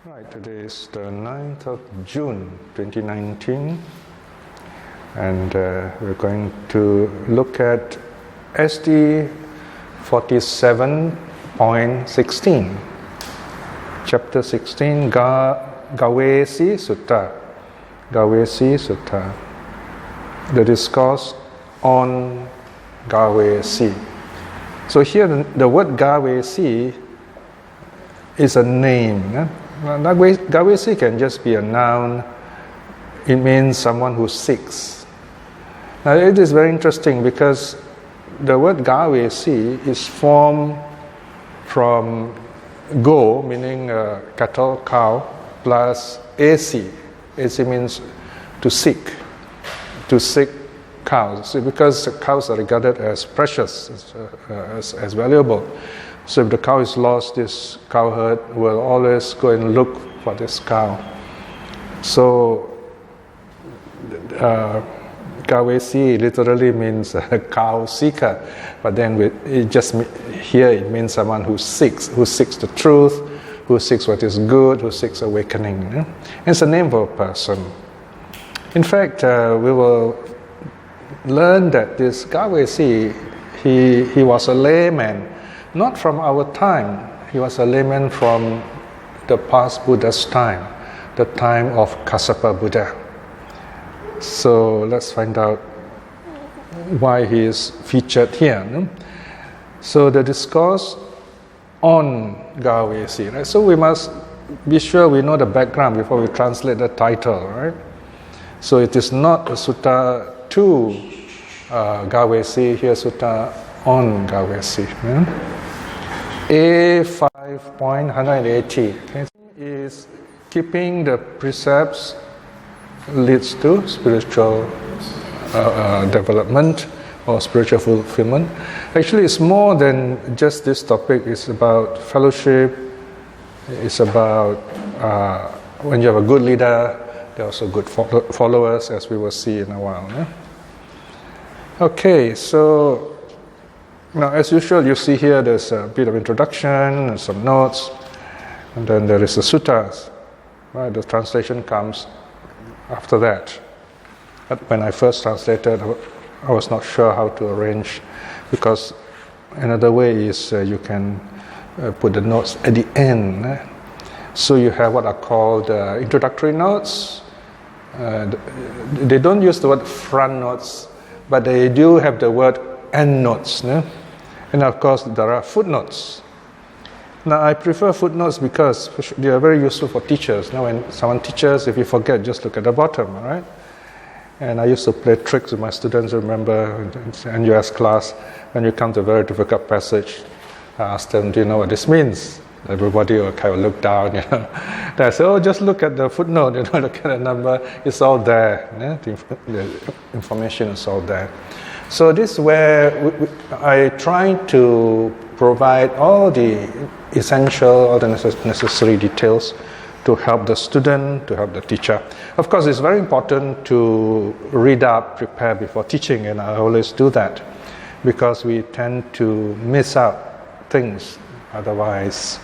Right, today is the 9th of June 2019 and we're going to look at SD 47.16, Chapter 16, Gavesi Sutta. Gavesi Sutta, the discourse on Gavesi. So here the word Gavesi is a name. Gavesi can just be a noun. It means someone who seeks. Now it is very interesting because the word Gavesi is formed from go, meaning cattle, cow, plus AC. AC means to seek cows. So because cows are regarded as precious, as valuable. So if the cow is lost, this cow herd will always go and look for this cow. So Gavesi literally means a cow seeker, but then here it means someone who seeks the truth, who seeks what is good, who seeks awakening. And it's a name for a person. In fact, we will learn that this Gavesi, he was a layman. Not from our time. He was a layman from the past Buddha's time, the time of Kassapa Buddha. So let's find out why he is featured here. No? So the discourse on Gavesi. Right? So we must be sure we know the background before we translate the title. Right? So it is not a sutta to Gavesi, here sutta on Gavesi. Yeah? A5.180 is keeping the precepts leads to spiritual development or spiritual fulfillment. Actually, it's more than just this topic. It's about fellowship. It's about when you have a good leader, there are also good followers, as we will see in a while. Yeah? Okay, so now, as usual, you see here there's a bit of introduction and some notes, and then there is the suttas. Right? The translation comes after that. But when I first translated, I was not sure how to arrange, because another way is you can put the notes at the end. So you have what are called introductory notes. They don't use the word front notes, but they do have the word end notes. And of course, there are footnotes. Now, I prefer footnotes because they are very useful for teachers. Now, when someone teaches, if you forget, just look at the bottom, all right? And I used to play tricks with my students, remember, in US class, when you come to a very difficult passage, I ask them, do you know what this means? Everybody will kind of look down, Then I say, oh, just look at the footnote, look at the number, it's all there. The information is all there. So this is where I try to provide all the essential, all the necessary details to help the student, to help the teacher. Of course, it's very important to read up, prepare before teaching, and I always do that because we tend to miss out things otherwise.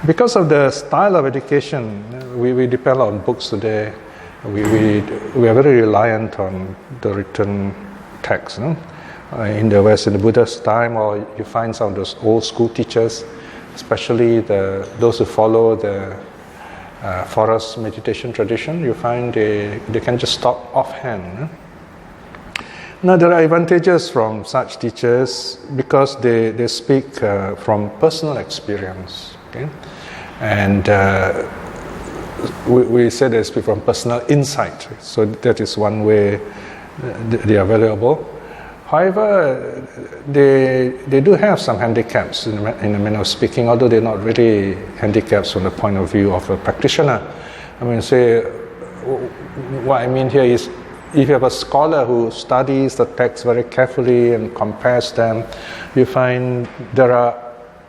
Because of the style of education, we depend on books today. We are very reliant on the written text. No? In the West, in the Buddha's time, or you find some of those old school teachers, especially those who follow the forest meditation tradition, you find they can just stop offhand. No? Now, there are advantages from such teachers because they speak from personal experience. Okay? And we say they speak from personal insight. So that is one way they are valuable. However, they do have some handicaps in the manner of speaking, although they're not really handicaps from the point of view of a practitioner. I mean, what I mean here is, if you have a scholar who studies the text very carefully and compares them, you find there are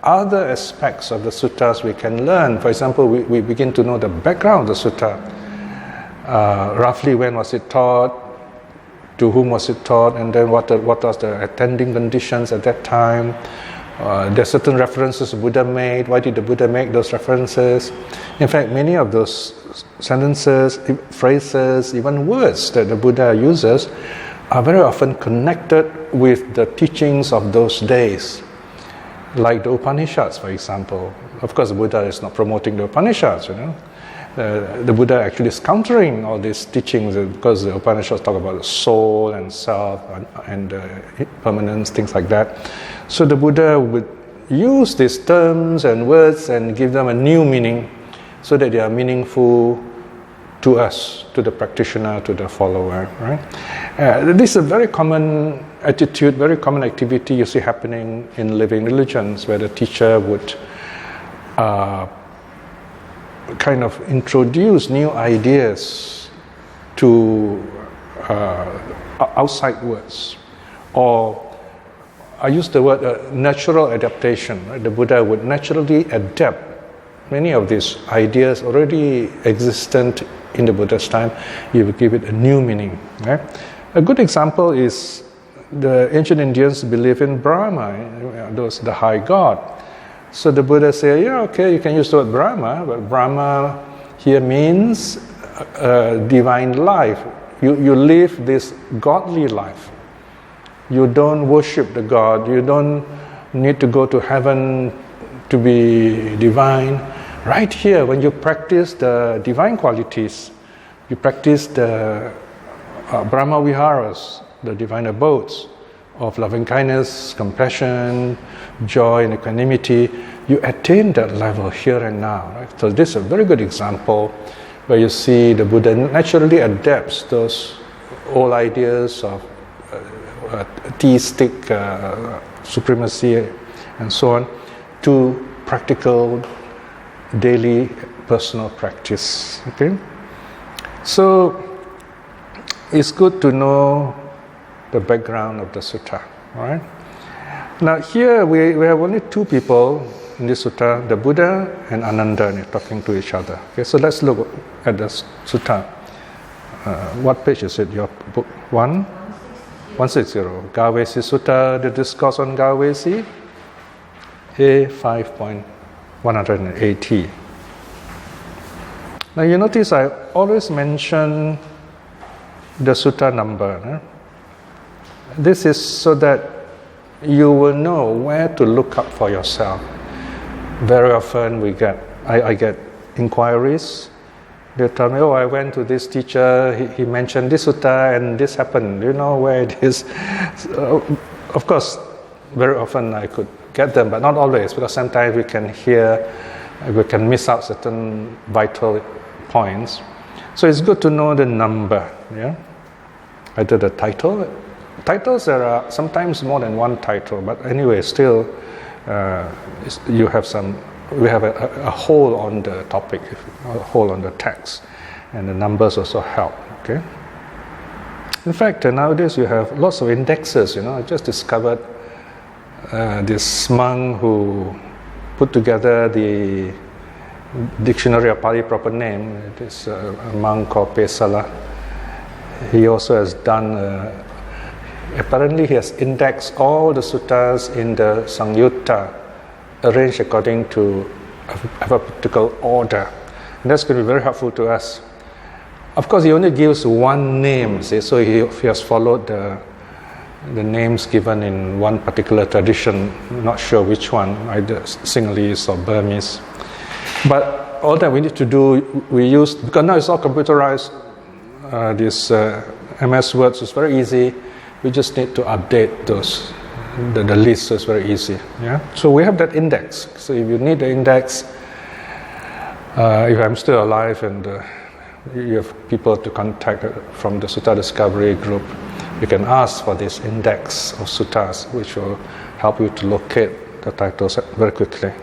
other aspects of the suttas we can learn. For example, we begin to know the background of the sutta. Roughly when was it taught? To whom was it taught? And then what was the attending conditions at that time? There are certain references Buddha made. Why did the Buddha make those references? In fact, many of those sentences, phrases, even words that the Buddha uses are very often connected with the teachings of those days. Like the Upanishads, for example. Of course, the Buddha is not promoting the Upanishads, the Buddha actually is countering all these teachings because the Upanishads talk about the soul and self and permanence, things like that. So the Buddha would use these terms and words and give them a new meaning so that they are meaningful to us, to the practitioner, to the follower, right? This is a very common attitude, very common activity you see happening in living religions, where the teacher would kind of introduce new ideas to outside words. Or I use the word natural adaptation. Right? The Buddha would naturally adapt many of these ideas already existent in the Buddha's time. He would give it a new meaning. Right? A good example is the ancient Indians believe in Brahma, the high God. So the Buddha said, yeah, okay, you can use the word Brahma, but Brahma here means divine life. You live this godly life. You don't worship the God. You don't need to go to heaven to be divine. Right here, when you practice the divine qualities, you practice the Brahma Viharas, the divine abodes of loving kindness, compassion, joy, and equanimity, you attain that level here and now. Right? So this is a very good example where you see the Buddha naturally adapts those old ideas of theistic supremacy and so on to practical daily personal practice. Okay, so it's good to know the background of the sutta. All right. Now here we have only two people in this sutta: the Buddha and Ananda, talking to each other. Okay, so let's look at the sutta. What page is it? Your book 160. Gavesi Sutta, the discourse on Gavesi, A5.180. Now you notice I always mention the sutta number. This is so that you will know where to look up for yourself. Very often I get inquiries. They tell me, oh, I went to this teacher, he mentioned this sutta and this happened. Do you know where it is? So, of course, very often I could get them, but not always, because sometimes we can miss out certain vital points. So it's good to know the number. Yeah, either the title. Titles, there are sometimes more than one title, but anyway, still we have a hold on the topic, a hold on the text, and the numbers also help. Okay. In fact, nowadays you have lots of indexes. I just discovered this monk who put together the dictionary of Pali proper name. It is a monk called Pesala. He also has done. Apparently, he has indexed all the suttas in the Sangyutta, arranged according to a particular order. And that's going to be very helpful to us. Of course, he only gives one name, so he has followed the names given in one particular tradition, not sure which one, either Sinhalese or Burmese. But all that we need to do, we use, because now it's all computerized, this MS Words is very easy. We just need to update those. The list, so it's very easy. Yeah. So we have that index. So if you need the index, if I'm still alive and you have people to contact from the Sutta Discovery group, you can ask for this index of suttas, which will help you to locate the titles very quickly.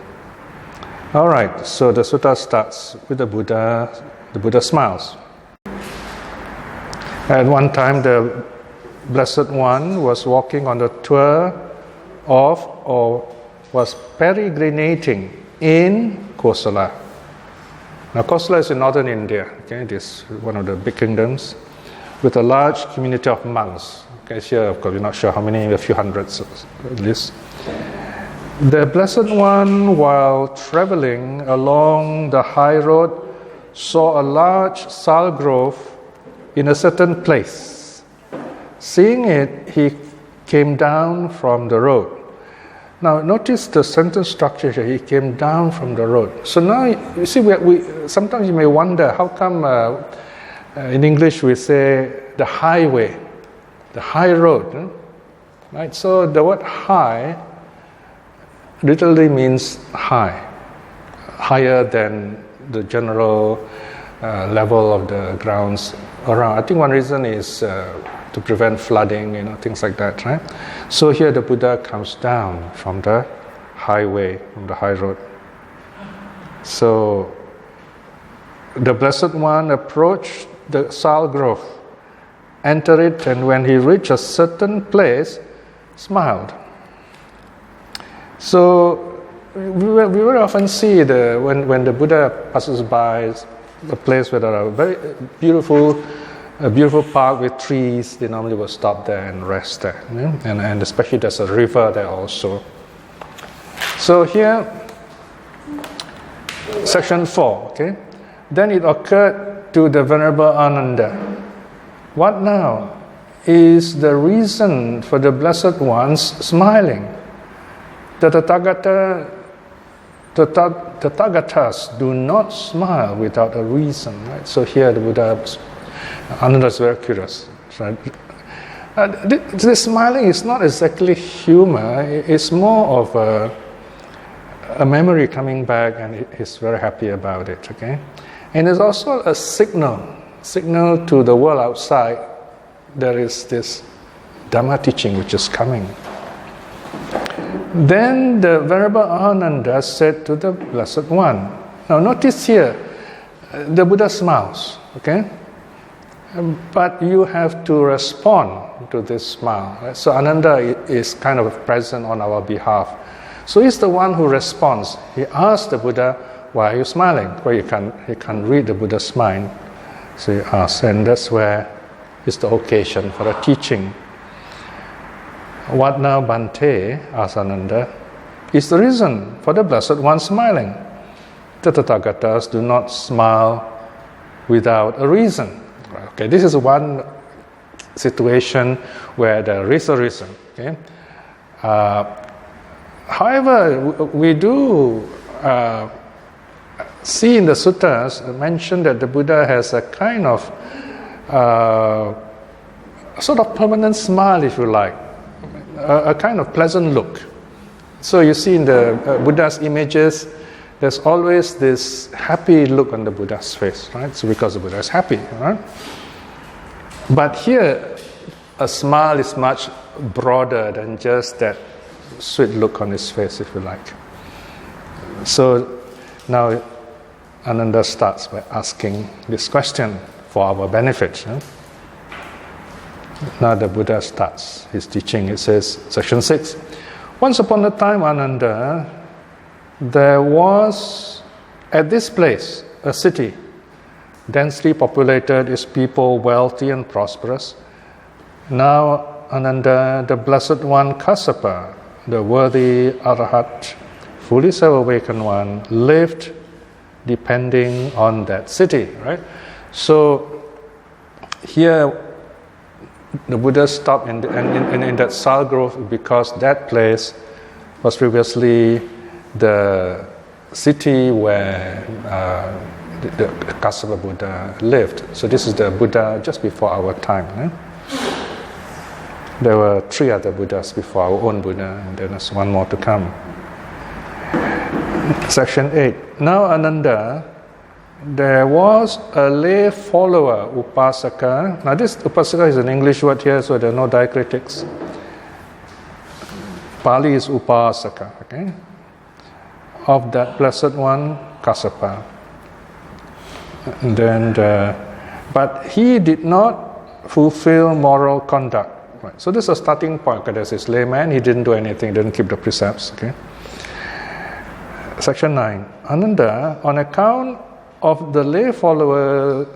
All right. So the sutta starts with the Buddha. The Buddha smiles. At one time, the Blessed One was walking on the tour of, or was peregrinating in Kosala. Now Kosala is in northern India. Okay, this is one of the big kingdoms with a large community of monks. Okay, here of course we're not sure how many, a few hundreds at least. The Blessed One, while traveling along the high road, saw a large sal grove in a certain place. Seeing it, he came down from the road. Now, notice the sentence structure here. He came down from the road. So now, you see, we sometimes you may wonder, how come in English we say the highway, the high road, right? So the word high literally means high, higher than the general level of the grounds around. I think one reason is to prevent flooding, things like that, right? So here the Buddha comes down from the highway, from the high road. So the Blessed One approached the sal grove, entered it, and when he reached a certain place, smiled. So we very often see when the Buddha passes by a place where there are a beautiful park with trees, they normally will stop there and rest there. And especially there's a river there also. So here, section 4, okay? Then it occurred to the Venerable Ananda. What now is the reason for the Blessed One's smiling? The Tathagatas do not smile without a reason, right? So here the Buddha, Ananda is very curious. Right? The smiling is not exactly humor, it's more of a memory coming back, and he's very happy about it, okay? And it's also a signal to the world outside. There is this Dhamma teaching which is coming. Then the Venerable Ananda said to the Blessed One. Now notice here, the Buddha smiles, okay? But you have to respond to this smile. Right? So Ananda is kind of present on our behalf. So he's the one who responds. He asks the Buddha, why are you smiling? Well, he can read the Buddha's mind. So he asks, and that's where is the occasion for a teaching. What now, Bhante, asked Ananda, is the reason for the Blessed One smiling? The Tathagatas do not smile without a reason. Okay, this is one situation where there is a reason. Okay? However, we do see in the suttas mentioned that the Buddha has a kind of sort of permanent smile, if you like. A kind of pleasant look. So you see in the Buddha's images, there's always this happy look on the Buddha's face, right? So because the Buddha is happy, right? But here, a smile is much broader than just that sweet look on his face, if you like. So now Ananda starts by asking this question for our benefit. Now the Buddha starts his teaching. It says, section 6. Once upon a time, Ananda, there was at this place a city, densely populated, its people wealthy and prosperous. Now, Ananda, the Blessed One Kassapa, the worthy Arahat, fully self-awakened one, lived depending on that city, right? So, here, the Buddha stopped in that sal grove because that place was previously the city where the Kassapa Buddha lived. So this is the Buddha just before our time. There were 3 other Buddhas before our own Buddha, and then there's one more to come. Section 8. Now Ananda, there was a lay follower, Upasaka. Now this Upasaka is an English word here, so there are no diacritics. Pali is Upasaka, okay? Of that Blessed One, Kassapa. And then, but he did not fulfill moral conduct. Right. So this is a starting point. Okay, there's this layman, he didn't do anything, didn't keep the precepts, okay? Section 9. Ananda, on account of the lay follower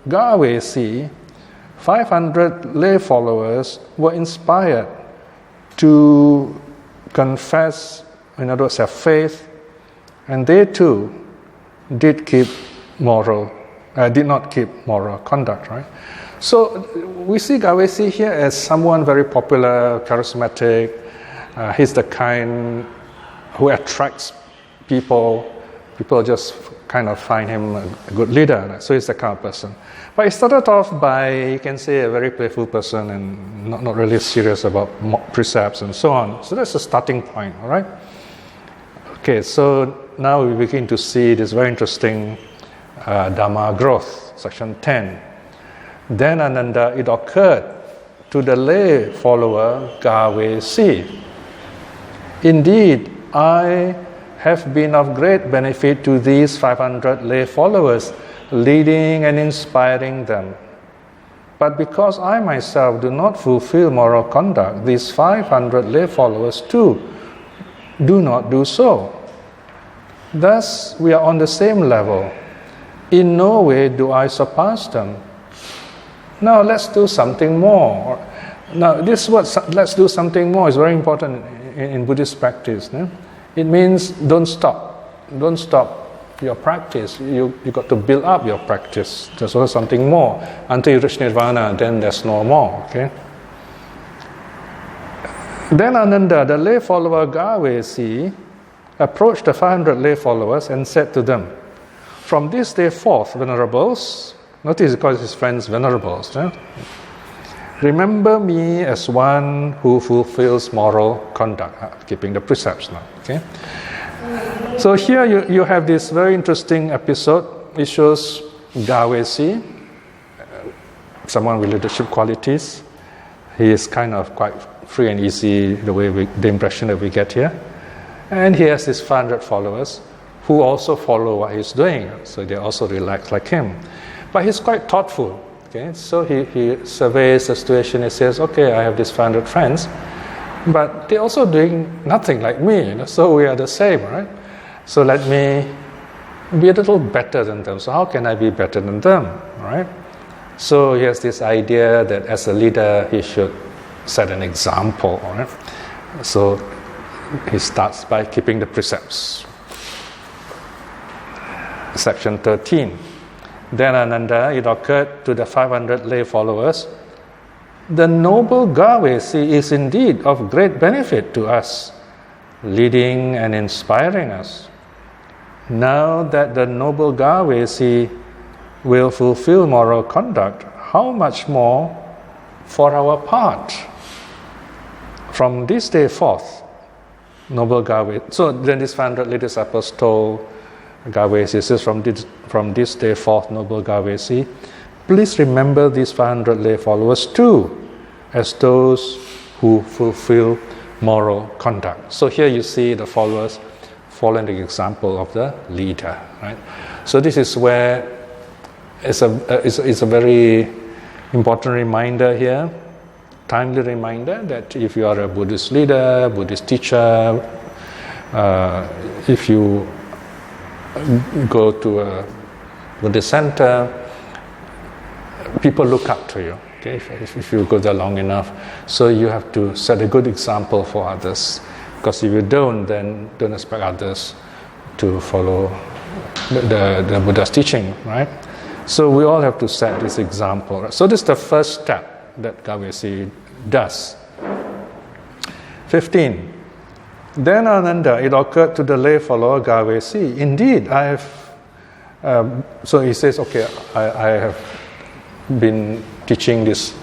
Gavesi, 500 lay followers were inspired to confess in other words, have faith, and they too did not keep moral conduct, right? So we see Gavesi here as someone very popular, charismatic. He's the kind who attracts people. People just kind of find him a good leader. Right? So he's the kind of person. But he started off by, you can say, a very playful person and not really serious about precepts and so on. So that's the starting point, all right? Okay, so now we begin to see this very interesting Dhamma growth, section 10. Then Ananda, it occurred to the lay follower Gavesi. Indeed, I have been of great benefit to these 500 lay followers, leading and inspiring them. But because I myself do not fulfill moral conduct, these 500 lay followers too do not do so. Thus, we are on the same level. In no way do I surpass them. Now, let's do something more. Now, this word, let's do something more, is very important in Buddhist practice. No? It means don't stop. Don't stop your practice. You got to build up your practice. There's always something more. Until you reach nirvana, then there's no more. Okay? Then Ananda, the lay follower Gavesi, approached the 500 lay followers and said to them, "From this day forth, venerables," notice he calls his friends venerables, "remember me as one who fulfills moral conduct," keeping the precepts now. Okay? So here you have this very interesting episode. It shows Gavesi, someone with leadership qualities. He is kind of quite free and easy, the impression that we get here. And he has these 500 followers who also follow what he's doing. So they also relax like him. But he's quite thoughtful. Okay? So he surveys the situation. He says, okay, I have these 500 friends, but they're also doing nothing like me. So we are the same, right? So let me be a little better than them. So how can I be better than them, right? So he has this idea that as a leader, he should set an example, right? So he starts by keeping the precepts. Section 13. Then Ananda, it occurred to the 500 lay followers, "The noble Gavesi is indeed of great benefit to us, leading and inspiring us. Now that the noble Gavesi will fulfill moral conduct, how much more for our part? From this day forth, noble Gavesi." So then these 500 lay disciples told Gavesi, says, from this day forth, noble Gavesi, please remember these 500 lay followers too, as those who fulfill moral conduct. So here you see the followers following the example of the leader, right? So this is where it's a very important reminder here, timely reminder that if you are a Buddhist leader, Buddhist teacher, if you go to a Buddhist center, people look up to you. Okay, if you go there long enough, so you have to set a good example for others. Because if you don't, then don't expect others to follow the Buddha's teaching, right? So we all have to set this example. Right? So this is the first step that Gavesi does. 15. Then Ananda, it occurred to the lay follower Gavesi, indeed, I have, so he says, okay, I have been teaching this,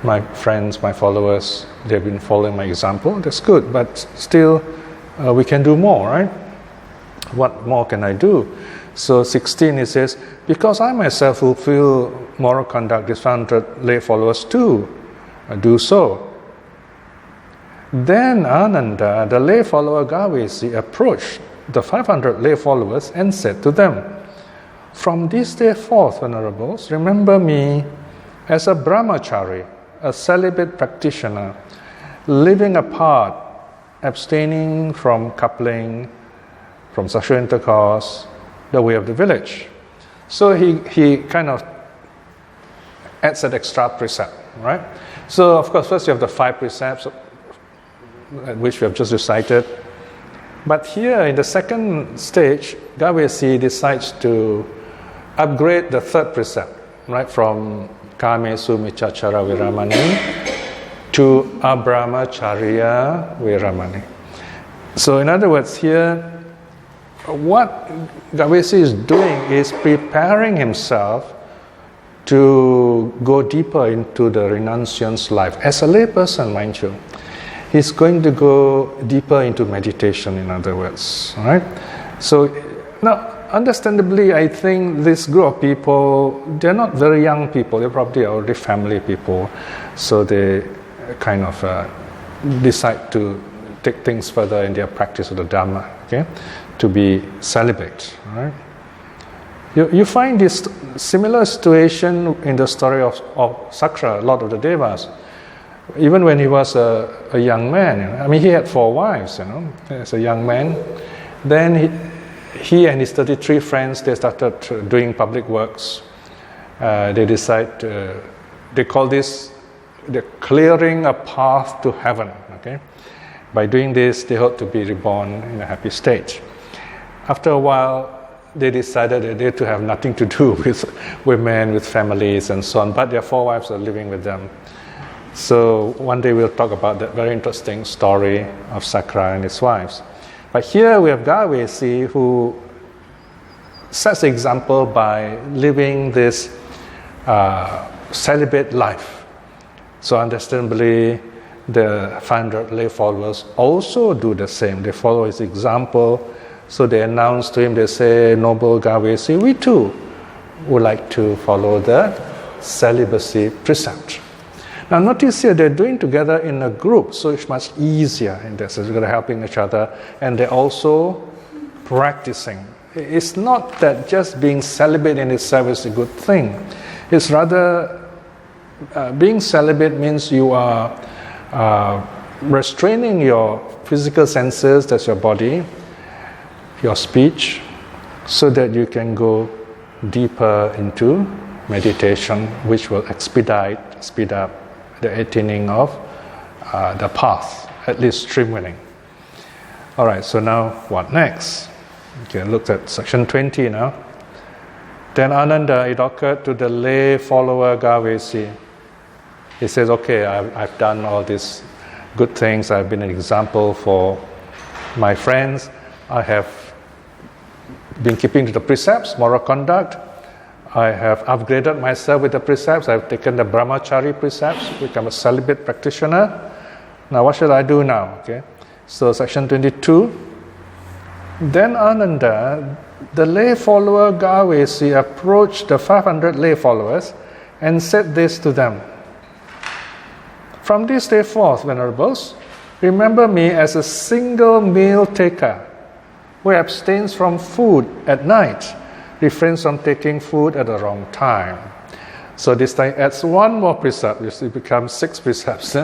my friends, my followers, they've been following my example, that's good, but still we can do more, right? What more can I do? So 16, he says, because I myself fulfill moral conduct, these 500 lay followers too do so. Then Ananda, the lay follower Gavesi, approached the 500 lay followers and said to them, from this day forth, venerables, remember me as a brahmachari, a celibate practitioner, living apart, abstaining from coupling, from sexual intercourse, the way of the village. So he kind of adds an extra precept, right? So of course, first you have the 5 precepts, which we have just recited. But here in the second stage, Gavesi decides to upgrade the third precept, right, from Kame Sumichachara Viramani to Abramacharya Viramani. So in other words, here, what Gavesi is doing is preparing himself to go deeper into the renunciant's life. As a layperson, mind you, he's going to go deeper into meditation, in other words. Right? So now, understandably, I think this group of people, they're not very young people, they're probably already family people. So they kind of decide to take things further in their practice of the Dhamma, okay? To be celibate. Right? You find this similar situation in the story of Sakra, Lord of the Devas. Even when he was a young man, I mean, he had 4 wives, as a young man. Then he and his 33 friends, they started doing public works. They decide, they call this the clearing a path to heaven. Okay, by doing this, they hope to be reborn in a happy state. After a while, they decided that they to have nothing to do with women, with families, and so on. But their 4 wives are living with them. So one day we'll talk about that very interesting story of Sakra and his wives. But here we have Gavesi, who sets the example by living this celibate life. So understandably, the 500 lay followers also do the same. They follow his example. So they announce to him, they say, Noble Gavesi, we too would like to follow the celibacy precept. Now notice here, they're doing together in a group, so it's much easier in this. They're helping each other, and they're also practicing. It's not that just being celibate in itself is a good thing. It's rather, being celibate means you are restraining your physical senses, that's your body, your speech, so that you can go deeper into meditation, which will speed up the attaining of the path, at least stream-winning. All right, so now what next? Okay, look at section 20 now. Then Ananda, it occurred to the lay follower Gavesi. He says, okay, I've done all these good things. I've been an example for my friends. I have been keeping to the precepts, moral conduct. I have upgraded myself with the precepts. I've taken the brahmachari precepts, become a celibate practitioner. Now what should I do now? Okay, so section 22. Then Ananda, the lay follower Gavesi, approached the 500 lay followers and said this to them. From this day forth, Venerables, remember me as a single meal taker who abstains from food at night, refrains from taking food at the wrong time. So this time adds 1 more precept, it becomes 6 precepts.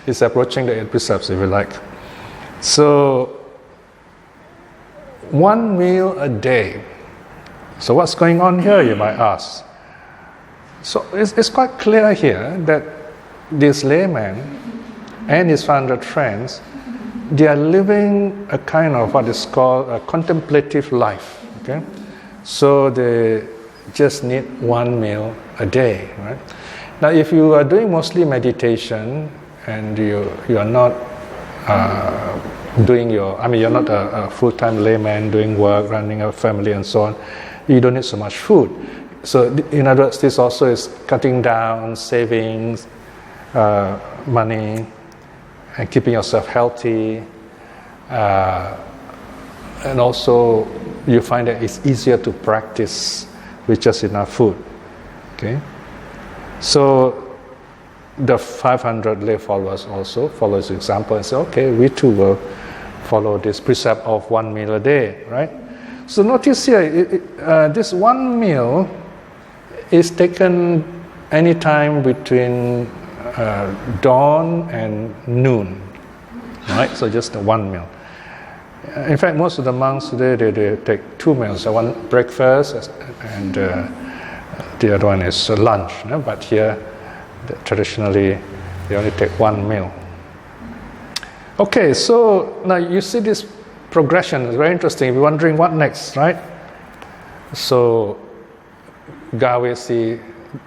It's approaching the 8 precepts, if you like. So 1 meal a day. So what's going on here, you might ask? So it's quite clear here that this layman and his 500 friends, they are living a kind of what is called a contemplative life. Okay, so they just need 1 meal a day. Right? Now, if you are doing mostly meditation and you are not you're not a full-time layman doing work, running a family, and so on. You don't need so much food. So, in other words, this also is cutting down savings, money, and keeping yourself healthy. And also, you find that it's easier to practice with just enough food. Okay, so the 500 lay followers also follow his example and say, okay, we too will follow this precept of 1 meal a day, right? So notice here, this 1 meal is taken anytime between dawn and noon, right? So just 1 meal. In fact, most of the monks today, they take 2 meals. So one breakfast and the other one is lunch. No? But here, traditionally, they only take 1 meal. Okay, so now you see this progression is very interesting. You're wondering what next, right? So Gavesi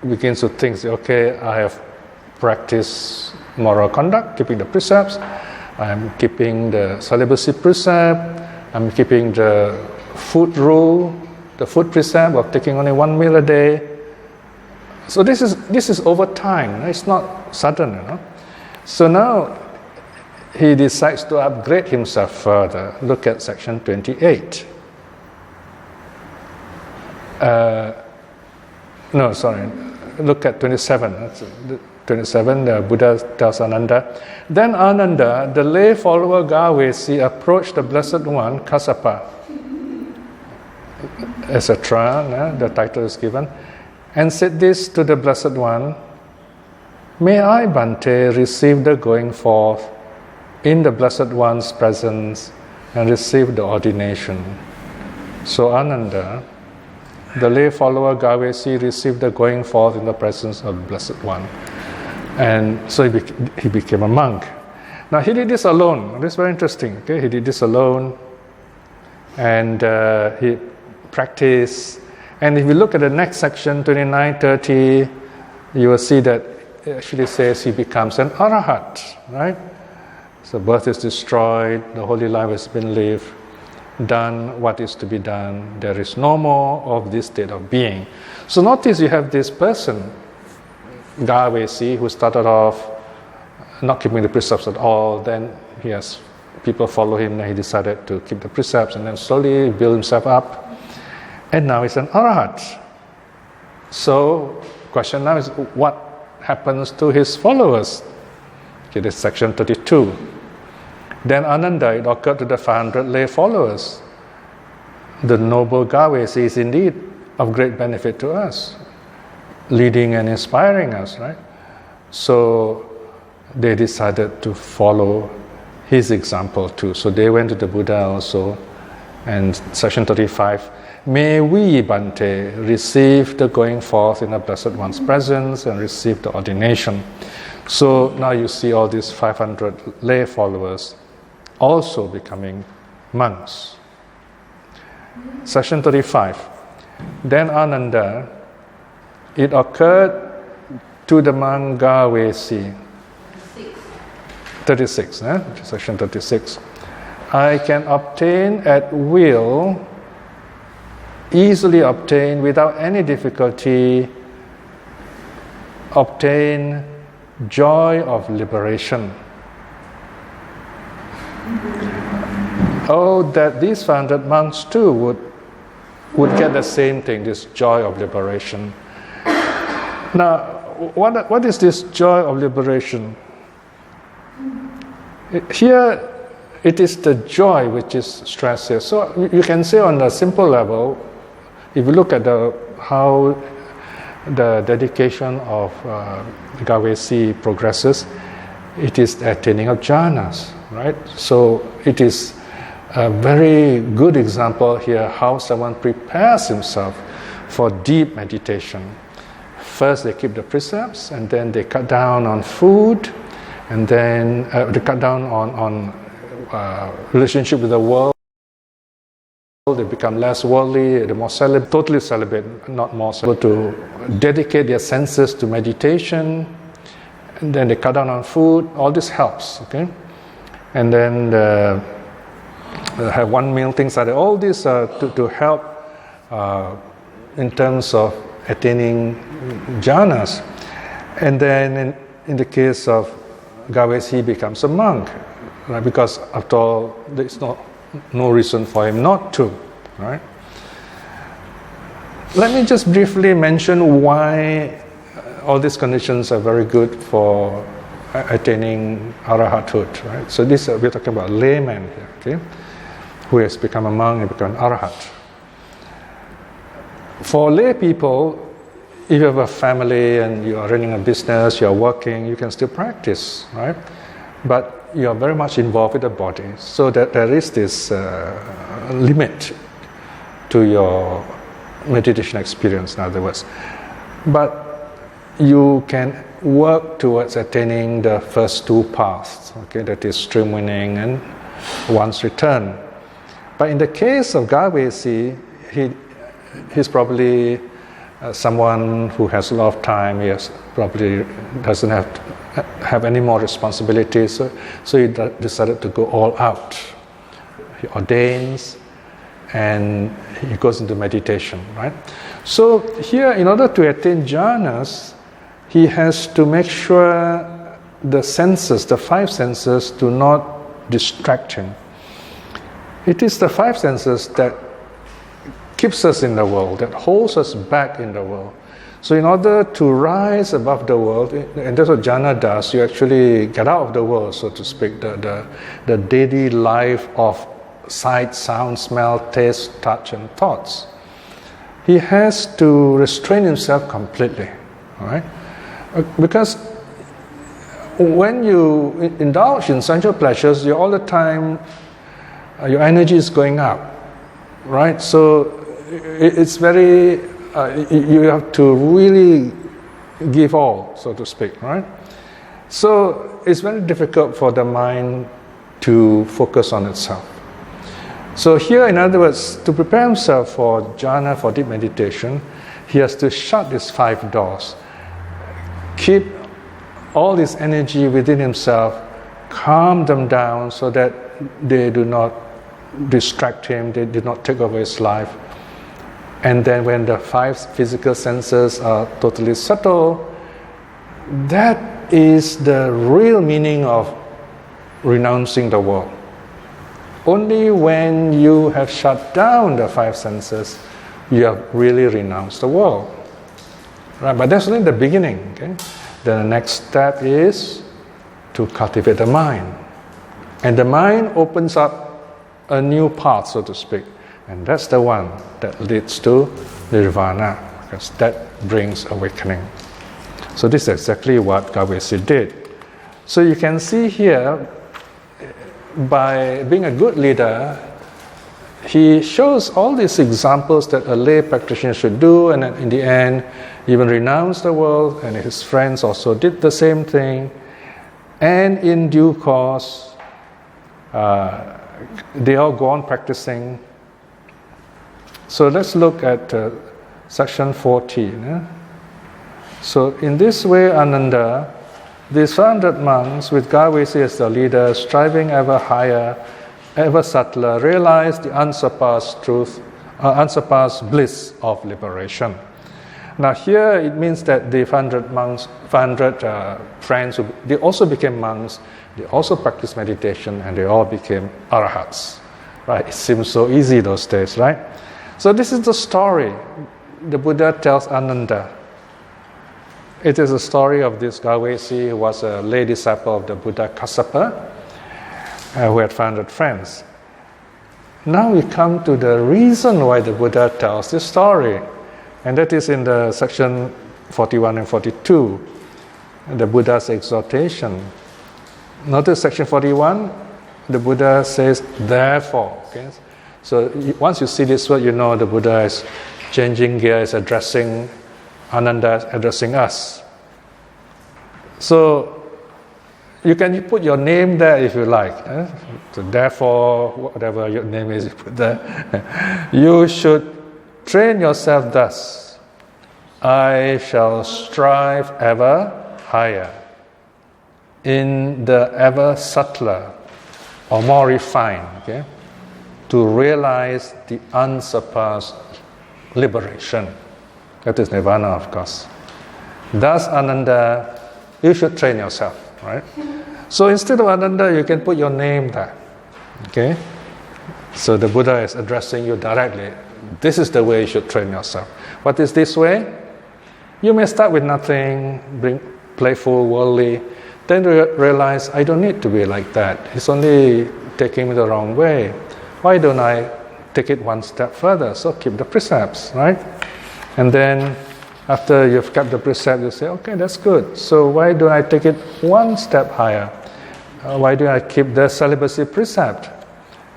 begins to think, okay, I have practiced moral conduct, keeping the precepts, I'm keeping the celibacy precept, I'm keeping the food rule, the food precept of taking only 1 meal a day. So this is over time, it's not sudden, you know. So now he decides to upgrade himself further. Look at section 28. Look at 27. That's 27, the Buddha tells Ananda. Then Ananda, the lay follower Gavesi, approached the Blessed One, Kassapa, etc. The title is given, and said this to the Blessed One: May I, Bhante, receive the going forth in the Blessed One's presence and receive the ordination. So Ananda, the lay follower Gavesi, received the going forth in the presence of the Blessed One. And so he became a monk. Now he did this alone. This is very interesting. Okay, he did this alone, and he practiced. And if you look at the next section, 29:30, you will see that it actually says he becomes an arahat, right? So birth is destroyed, the holy life has been lived, done what is to be done. There is no more of this state of being. So notice you have this person, Gavesi, who started off not keeping the precepts at all, then he has people follow him, then he decided to keep the precepts and then slowly build himself up, and now he's an arahat. So question now is, what happens to his followers? Okay, this is section 32. Then Ananda, it occurred to the 500 lay followers. The noble Gavesi is indeed of great benefit to us, leading and inspiring us, right? So they decided to follow his example too. So they went to the Buddha also, and section 35, may we, Bhante, receive the going forth in the Blessed One's presence and receive the ordination. So now you see all these 500 lay followers also becoming monks. Section 35. Then Ananda, it occurred to the monk Gavesi. 36, section 36. I can obtain at will, easily obtain without any difficulty, obtain joy of liberation. Oh, that these 500 monks too would get the same thing, this joy of liberation. Now, what is this joy of liberation? Here, it is the joy which is stressed here. So you can say on a simple level, if you look at how the dedication of Gavesi progresses, it is the attaining of jhanas, right? So it is a very good example here how someone prepares himself for deep meditation. First they keep the precepts, and then they cut down on food, and then they cut down on relationship with the world. They become less worldly, they're more celibate, totally celibate, not more celibate, to dedicate their senses to meditation, and then they cut down on food. All this helps, okay? And then have 1 meal, things like that. All this to help in terms of attaining jhanas. And then in the case of Gavesi, he becomes a monk, right? Because after all, there is no reason for him not to, right? Let me just briefly mention why all these conditions are very good for attaining arahathood, right? So this we're talking about layman here, okay, who has become a monk and become an arahat. For lay people, if you have a family and you are running a business, you are working, you can still practice, right? But you are very much involved with the body, so that there is this limit to your meditation experience, in other words. But you can work towards attaining the first 2 paths, okay, that is stream winning and one's return. But in the case of Gavesi, he's probably someone who has a lot of time. He probably doesn't have any more responsibilities, so he decided to go all out. He ordains and he goes into meditation, right? So here, in order to attain jhanas, he has to make sure the senses, the five senses, do not distract him. It is the five senses that keeps us in the world, that holds us back in the world. So in order to rise above the world, and that's what jhana does, you actually get out of the world, so to speak, the daily life of sight, sound, smell, taste, touch, and thoughts. He has to restrain himself completely, all right? Because when you indulge in sensual pleasures, you all the time, your energy is going up, right? So it's very, you have to really give all, so to speak, right? So it's very difficult for the mind to focus on itself. So here, in other words, to prepare himself for jhana, for deep meditation, he has to shut his five doors, keep all this energy within himself, calm them down so that they do not distract him, they do not take over his life. And then when the five physical senses are totally settled, that is the real meaning of renouncing the world. Only when you have shut down the five senses, you have really renounced the world. Right? But that's only the beginning. Okay? Then the next step is to cultivate the mind. And the mind opens up a new path, so to speak. And that's the one that leads to nirvana, because that brings awakening. So this is exactly what Gavesi did. So you can see here, by being a good leader, he shows all these examples that a lay practitioner should do, and in the end, even renounced the world, and his friends also did the same thing. And in due course, they all go on practicing. So let's look at section 14. So in this way, Ananda, the surrounded monks, with Gavesi as the leader, striving ever higher, ever subtler, realized the unsurpassed truth, unsurpassed bliss of liberation. Now here it means that the 500 monks, 500 friends, they also became monks, they also practiced meditation, and they all became arahats. Right? It seems so easy those days, right? So this is the story the Buddha tells Ananda. It is a story of this Gavesi, who was a lay disciple of the Buddha Kassapa, who had 500 friends. Now we come to the reason why the Buddha tells this story, and that is in the section 41 and 42, the Buddha's exaltation. Notice section 41, the Buddha says, therefore. Okay? So once you see this word, you know the Buddha is changing gear, is addressing Ananda, addressing us. So you can put your name there if you like. So therefore, whatever your name is, you put there. You should train yourself thus. I shall strive ever higher in the ever subtler or more refined, okay, to realize the unsurpassed liberation. That is nirvana, of course. Thus, Ananda, you should train yourself, right? So instead of Ananda, you can put your name there, okay? So the Buddha is addressing you directly. This is the way you should train yourself. What is this way? You may start with nothing, being playful, worldly, then realize, I don't need to be like that. It's only taking me the wrong way. Why don't I take it one step further? So keep the precepts, right? And then after you've kept the precept, you say, okay, that's good. So why don't I take it one step higher? Why do I keep the celibacy precept?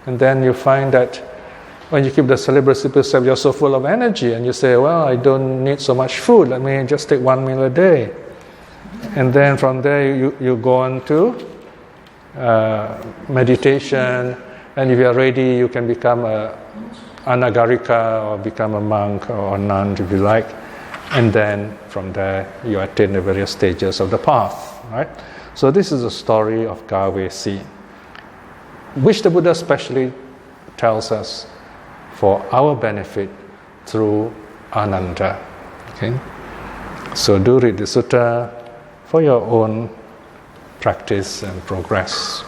And then you find that when you keep the celibacy precept, you're so full of energy, and you say, well, I don't need so much food. Let me just take 1 meal a day. And then from there, you go on to meditation, And if you are ready, you can become a anagarika or become a monk or a nun if you like. And then from there, you attain the various stages of the path, right? So this is a story of Gavesi, which the Buddha specially tells us for our benefit through Ananda. Okay? So do read the sutta for your own practice and progress.